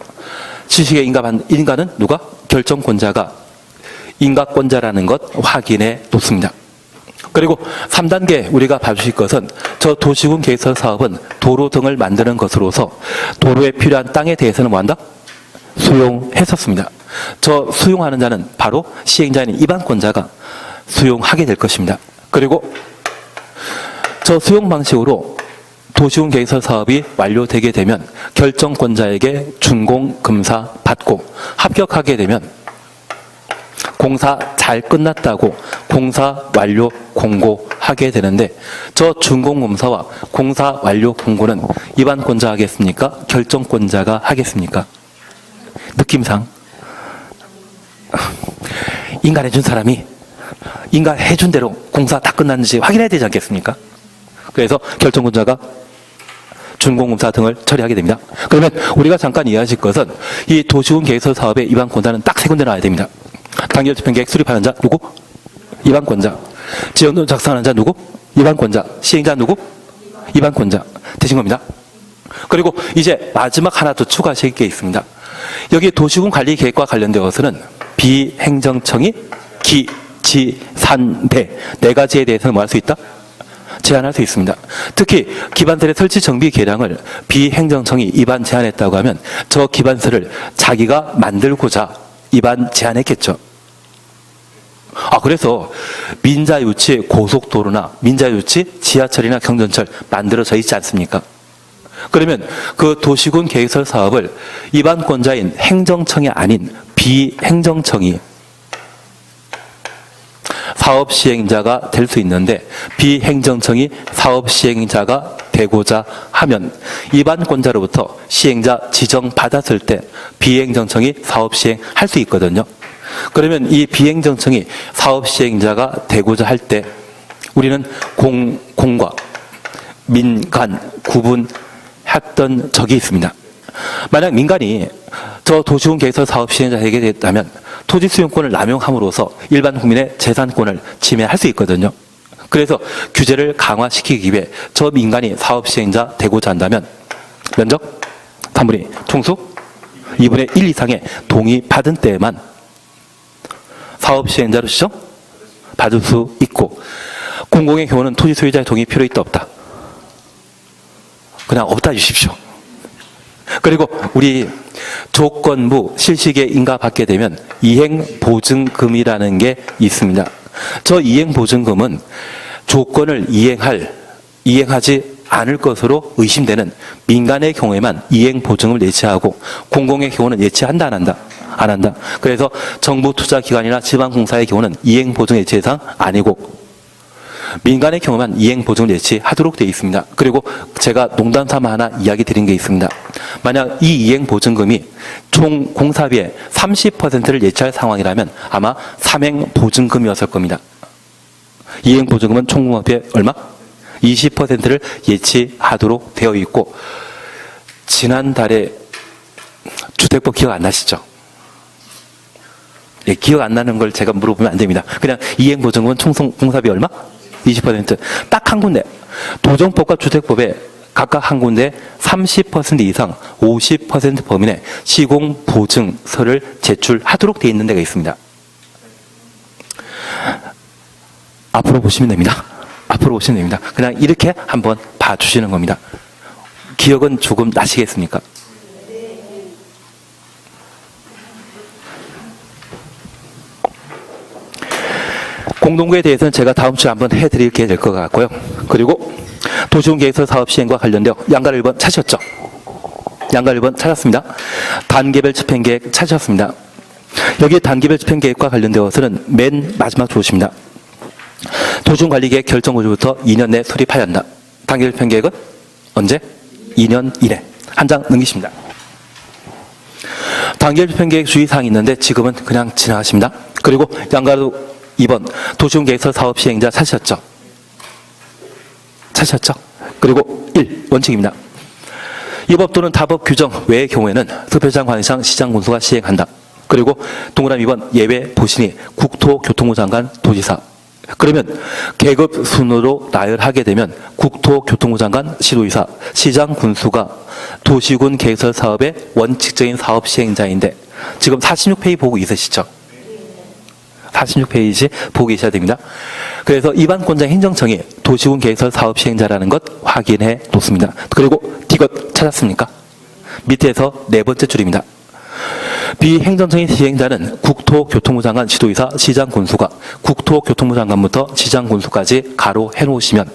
지식의 인가는 누가? 결정권자가 인가권자라는 것 확인해 놓습니다. 그리고 3단계 우리가 봐주실 것은 저 도시군 계획설 사업은 도로 등을 만드는 것으로서 도로에 필요한 땅에 대해서는 뭐한다? 수용했었습니다. 저 수용하는 자는 바로 시행자인 입안권자가 수용하게 될 것입니다. 그리고 저 수용 방식으로 도시군 계획설 사업이 완료되게 되면 결정권자에게 준공검사 받고 합격하게 되면 공사 잘 끝났다고 공사 완료 공고하게 되는데 저 준공검사와 공사 완료 공고는 입안권자 하겠습니까? 결정권자가 하겠습니까? 느낌상 인가해준 사람이 인가해준 대로 공사 다 끝났는지 확인해야 되지 않겠습니까? 그래서 결정권자가 준공검사 등을 처리하게 됩니다. 그러면 우리가 잠깐 이해하실 것은 이 도시군 계획설 사업의 입안권자는 딱 세 군데 나와야 됩니다. 단계별 집행계획 수립하는 자 누구? 입안권자. 지형도 작성하는 자 누구? 입안권자. 시행자 누구? 입안권자. 되신 겁니다. 그리고 이제 마지막 하나 더 추가하실 게 있습니다. 여기 도시군 관리 계획과 관련되어서는 비행정청이 기지산대 네 가지에 대해서는 뭐 할 수 있다? 제한할 수 있습니다. 특히 기반설의 설치 정비 계량을 비행정청이 입안 제한했다고 하면 저 기반설을 자기가 만들고자 입안 제한했겠죠. 그래서 민자유치 고속도로나 민자유치 지하철이나 경전철 만들어져 있지 않습니까? 그러면 그 도시군 계획설 사업을 입안권자인 행정청이 아닌 비행정청이 사업 시행자가 될 수 있는데 비행정청이 사업 시행자가 되고자 하면 입안권자로부터 시행자 지정받았을 때 비행정청이 사업 시행할 수 있거든요. 그러면 이 비행정청이 사업 시행자가 되고자 할 때 우리는 공과 민간 구분했던 적이 있습니다. 만약 민간이 저 도시군 계획설 사업 시행자 되게 됐다면 토지 수용권을 남용함으로써 일반 국민의 재산권을 침해할 수 있거든요. 그래서 규제를 강화시키기 위해 저 민간이 사업 시행자 되고자 한다면 면적, 3분의 2, 총수 2분의 1 이상의 동의 받은 때에만 사업 시행자로 지정받을 수 있고, 공공의 경우는 토지 소유자의 동의 필요 있다 없다? 그냥 없다 주십시오. 그리고 우리 조건부 실시계 인가받게 되면 이행보증금이라는 게 있습니다. 저 이행보증금은 조건을 이행하지 않을 것으로 의심되는 민간의 경우에만 이행보증을 예치하고, 공공의 경우는 예치한다 안 한다? 안 한다. 그래서 정부 투자기관이나 지방공사의 경우는 이행보증 예치 대상 아니고, 민간의 경우만 이행보증을 예치하도록 되어 있습니다. 그리고 제가 농담 삼아 하나 이야기 드린 게 있습니다. 만약 이 이행보증금이 총 공사비의 30%를 예치할 상황이라면 아마 삼행보증금이었을 겁니다. 이행보증금은 총 공사비의 얼마? 20%를 예치하도록 되어 있고, 지난달에 주택법 기억 안 나시죠? 예, 기억 안 나는 걸 제가 물어보면 안 됩니다. 그냥 이행보증금은 총 공사비 얼마? 20%. 딱 한 군데. 도정법과 주택법에 각각 한 군데 30% 이상 50% 범위 내 시공보증서를 제출하도록 되어 있는 데가 있습니다. 앞으로 보시면 됩니다. 앞으로 보시면 됩니다. 그냥 이렇게 한번 봐주시는 겁니다. 기억은 조금 나시겠습니까? 공동구에 대해서는 제가 다음 주에 한번 해드리게 될 것 같고요. 그리고 도시군계획서 사업 시행과 관련되어 양가를 1번 찾으셨죠? 양가를 1번 찾았습니다. 단계별 집행계획 찾으셨습니다. 여기 단계별 집행계획과 관련되어서는 맨 마지막 조십니다. 도시군관리계획 결정고지부터 2년 내 수립하여야 한다. 단계별 집행계획은 언제? 2년 이내. 한 장 넘기십니다. 단계별 집행계획 주의사항이 있는데 지금은 그냥 지나가십니다. 그리고 양가로 2번 도시군계획서 사업 시행자 찾으셨죠? 찾으셨죠? 그리고 1. 원칙입니다. 이 법 또는 타법 규정 외의 경우에는 특별시장 관리상 시장군수가 시행한다. 그리고 동그라미 2번 예외 보시니 국토교통부 장관 도지사. 그러면 계급 순으로 나열하게 되면 국토교통부 장관 시도지사 시장군수가 도시군 계획서 사업의 원칙적인 사업 시행자인데, 지금 46페이지 보고 있으시죠? 46페이지 보고 계셔야 됩니다. 그래서 이반권자 행정청이 도시군 계획서 사업 시행자라는 것 확인해 놓습니다. 그리고 이것 찾았습니까? 밑에서 네 번째 줄입니다. 비행정청의 시행자는 국토교통부 장관, 시도지사, 시장군수가 국토교통부 장관부터 시장군수까지 가로 해놓으시면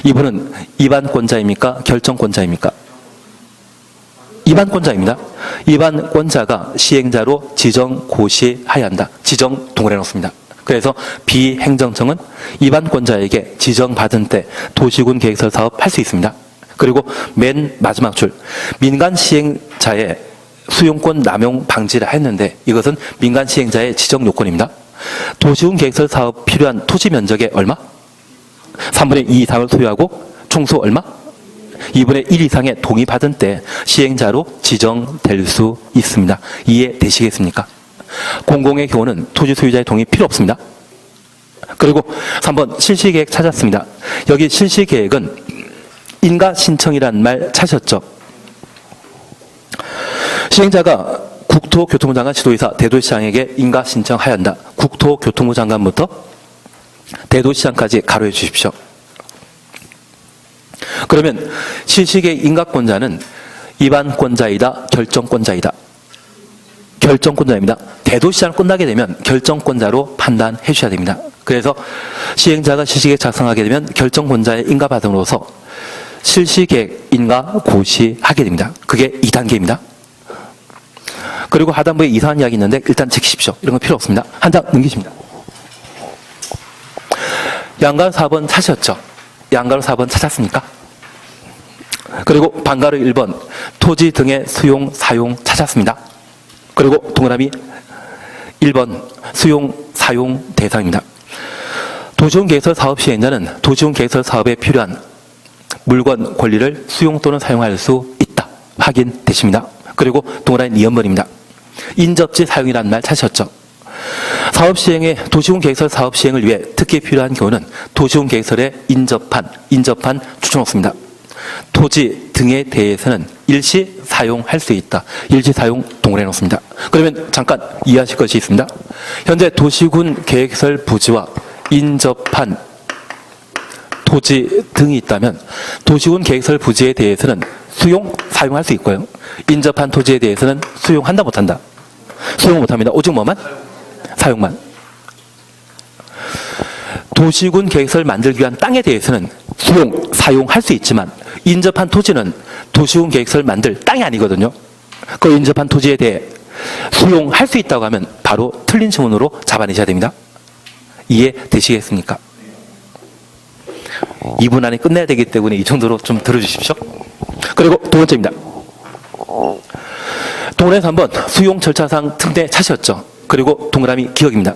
이분은 이반권자입니까? 결정권자입니까? 이반권자입니다. 이반권자가 시행자로 지정 고시해야 한다. 지정 동그래 놓습니다. 그래서 비행정청은 이반권자에게 지정받은 때 도시군 계획서 사업 할 수 있습니다. 그리고 맨 마지막 줄, 민간 시행자의 수용권 남용 방지를 했는데 이것은 민간 시행자의 지정 요건입니다. 도시군 계획서 사업 필요한 토지 면적의 얼마? 3분의 2 이상을 소유하고 총수 얼마? 2분의 1 이상의 동의받은 때 시행자로 지정될 수 있습니다. 이해되시겠습니까? 공공의 경우는 토지 소유자의 동의 필요 없습니다. 그리고 3번 실시계획 찾았습니다. 여기 실시계획은 인가신청이라는 말 찾으셨죠? 시행자가 국토교통부 장관, 시도지사, 대도시장에게 인가신청하여야 한다. 국토교통부 장관부터 대도시장까지 가로해 주십시오. 그러면 실시계획 인가권자는 이반권자이다, 결정권자이다? 결정권자입니다. 대도시장 끝나게 되면 결정권자로 판단해 주셔야 됩니다. 그래서 시행자가 실시계획 작성하게 되면 결정권자의 인가받음으로써 실시계획 인가 고시하게 됩니다. 그게 2단계입니다. 그리고 하단부에 이상한 이야기 있는데 일단 지키십시오. 이런 거 필요 없습니다. 한 장 넘기십니다. 양가로 4번 찾으셨죠? 양가로 4번 찾았습니까? 그리고 방가로 1번 토지 등의 수용, 사용 찾았습니다. 그리고 동그라미 1번 수용, 사용 대상입니다. 도시군 계획서 사업 시행자는 도시군 계획서 사업에 필요한 물건, 권리를 수용 또는 사용할 수 있다. 확인되십니다. 그리고 동그라미 2번입니다. 인접지 사용이라는 말 찾으셨죠? 사업 시행에 도시군 계획서 사업 시행을 위해 특히 필요한 경우는 도시군 계획서에 인접한 추천없습니다. 토지 등에 대해서는 일시 사용할 수 있다. 일시 사용 동원해 놓습니다. 그러면 잠깐 이해하실 것이 있습니다. 현재 도시군 계획설 부지와 인접한 토지 등이 있다면 도시군 계획설 부지에 대해서는 사용할 수 있고요. 인접한 토지에 대해서는 수용한다 못한다. 수용 못합니다. 오직 뭐만? 사용만. 도시군 계획서를 만들기 위한 땅에 대해서는 사용할 수 있지만 인접한 토지는 도시군 계획서를 만들 땅이 아니거든요. 그 인접한 토지에 대해 수용할 수 있다고 하면 바로 틀린 지문으로 잡아내셔야 됩니다. 이해되시겠습니까? 2분 안에 끝내야 되기 때문에 이 정도로 좀 들어주십시오. 그리고 두 번째입니다. 동그라미 3번 수용 절차상 특례 차시였죠. 그리고 동그라미 기억입니다.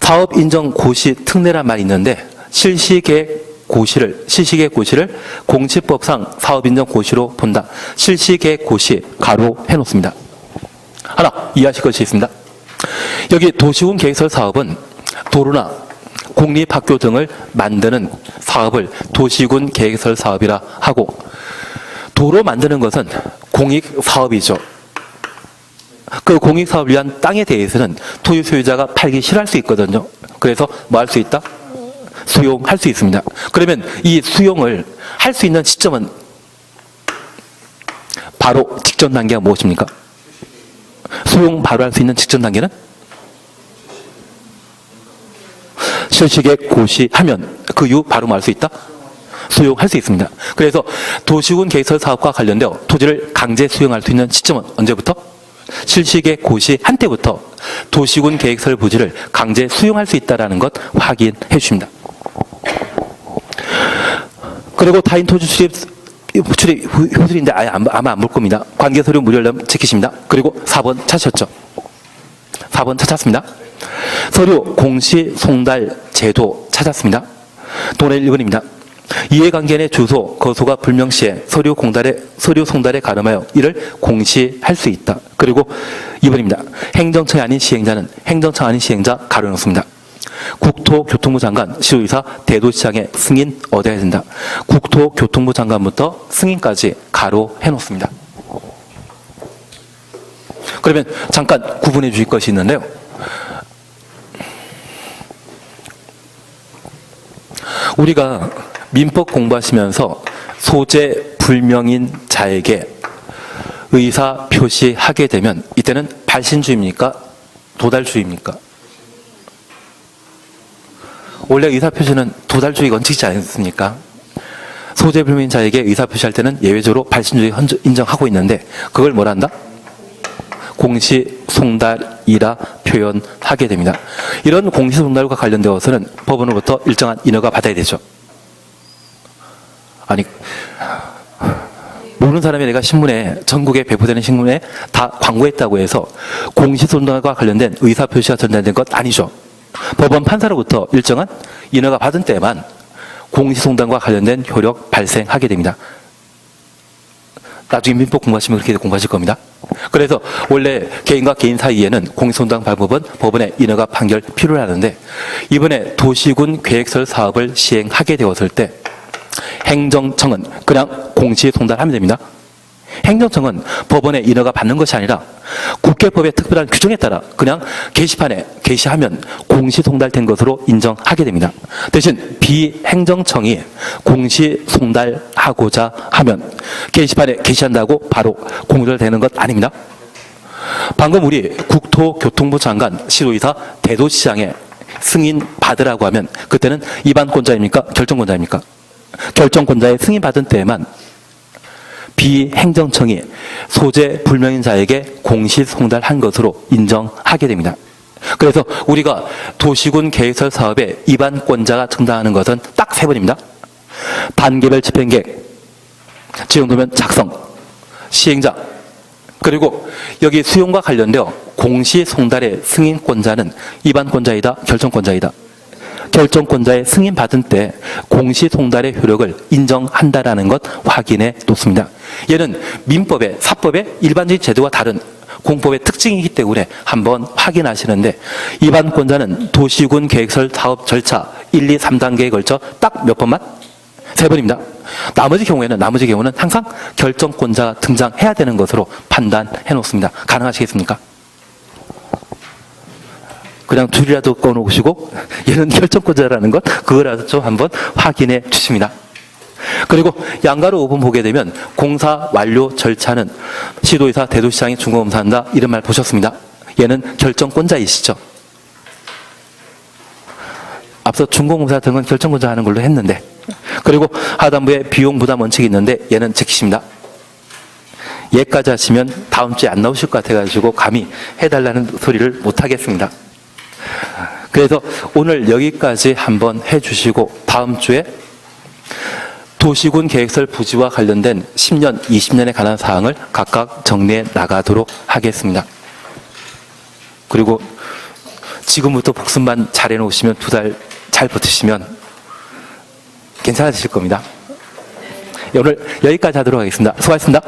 사업 인정 고시 특례란 말이 있는데 실시계획 고시를 공시법상 사업 인정 고시로 본다. 실시계획 고시 가로 해놓습니다. 하나 이해하실 것이 있습니다. 여기 도시군 계획설 사업은 도로나 공립학교 등을 만드는 사업을 도시군 계획설 사업이라 하고, 도로 만드는 것은 공익사업이죠. 그 공익사업을 위한 땅에 대해서는 토지 소유자가 팔기 싫어할 수 있거든요. 그래서 뭐 할 수 있다? 수용할 수 있습니다. 그러면 이 수용을 할 수 있는 시점은 바로 직전 단계가 무엇입니까? 수용 바로 할 수 있는 직전 단계는 실시계획 고시하면 그 이후 바로 뭐 할 수 있다? 수용할 수 있습니다. 그래서 도시군 계획설 사업과 관련되어 토지를 강제 수용할 수 있는 시점은 언제부터? 실시계획 고시한 때부터 도시군 계획설 부지를 강제 수용할 수 있다는 것 확인해 주십니다. 그리고 타인 토지 출입 효술인데 아마 안 볼 겁니다. 관계서류 무료를 지키십니다. 그리고 4번 찾으셨죠? 4번 찾았습니다. 서류 공시 송달 제도 찾았습니다. 동일 1번입니다. 이해관계 내 주소, 거소가 불명시에 서류 송달에 가름하여 이를 공시할 수 있다. 그리고 2번입니다. 행정처가 아닌 시행자는 행정처 아닌 시행자 가로 넣습니다. 국토교통부 장관, 시도의사, 대도시장의 승인 얻어야 된다. 국토교통부 장관부터 승인까지 가로 해놓습니다. 그러면 잠깐 구분해 주실 것이 있는데요. 우리가 민법 공부하시면서 소재 불명인 자에게 의사 표시하게 되면 이때는 발신주의입니까? 도달주의입니까? 원래 의사 표시는 도달주의 원칙이지 않습니까? 소재 불명인 자에게 의사 표시할 때는 예외적으로 발신주의 인정하고 있는데 그걸 뭐라 한다? 공시송달이라 표현하게 됩니다. 이런 공시송달과 관련되어서는 법원으로부터 일정한 인허가 받아야 되죠. 아니, 모르는 사람이 내가 신문에, 전국에 배포되는 신문에 다 광고했다고 해서 공시송달과 관련된 의사표시가 전달된 것 아니죠. 법원 판사로부터 일정한 인허가 받은 때만 공시송달과 관련된 효력 발생하게 됩니다. 나중에 민법 공부하시면 그렇게 공부하실 겁니다. 그래서 원래 개인과 개인 사이에는 공시송달 발법은 법원의 인허가 판결 필요로 하는데, 이번에 도시군 계획설 사업을 시행하게 되었을 때 행정청은 그냥 공시송달하면 됩니다. 행정청은 법원의 인허가 받는 것이 아니라 국회법의 특별한 규정에 따라 그냥 게시판에 게시하면 공시송달된 것으로 인정하게 됩니다. 대신 비행정청이 공시송달하고자 하면 게시판에 게시한다고 바로 공소되는 것 아닙니다. 방금 우리 국토교통부 장관, 시도의사, 대도시장의 승인 받으라고 하면 그때는 입안권자입니까? 결정권자입니까? 결정권자의 승인 받은 때에만 비행정청이 소재 불명인 자에게 공시송달한 것으로 인정하게 됩니다. 그래서 우리가 도시군 계획설 사업에 입안권자가 증당하는 것은 딱 3번입니다. 단계별 집행계획, 지정도면 작성, 시행자, 그리고 여기 수용과 관련되어 공시송달의 승인권자는 입안권자이다, 결정권자이다. 결정권자의 승인받은 때 공시송달의 효력을 인정한다라는 것 확인해 놓습니다. 얘는 민법의, 사법의 일반적인 제도와 다른 공법의 특징이기 때문에 한번 확인하시는데, 입안권자는 도시군 계획설 사업 절차 1, 2, 3단계에 걸쳐 딱 몇 번만? 3번입니다. 나머지 경우에는 항상 결정권자가 등장해야 되는 것으로 판단해 놓습니다. 가능하시겠습니까? 그냥 둘이라도 꺼놓으시고 얘는 결정권자라는 것 그거라도 좀 한번 확인해 주십니다. 그리고 양가로 5번 보게 되면 공사 완료 절차는 시도의사, 대도시장이 중공검사한다 이런 말 보셨습니다. 얘는 결정권자이시죠. 앞서 중공검사 등은 결정권자 하는 걸로 했는데, 그리고 하단부에 비용 부담 원칙이 있는데 얘는 지키십니다. 얘까지 하시면 다음 주에 안 나오실 것 같아가지고 감히 해달라는 소리를 못 하겠습니다. 그래서 오늘 여기까지 한번 해주시고 다음 주에 도시군 계획설 부지와 관련된 10년, 20년에 관한 사항을 각각 정리해 나가도록 하겠습니다. 그리고 지금부터 복습만 잘 해놓으시면 2달 잘 버티시면 괜찮아지실 겁니다. 오늘 여기까지 하도록 하겠습니다. 수고하셨습니다.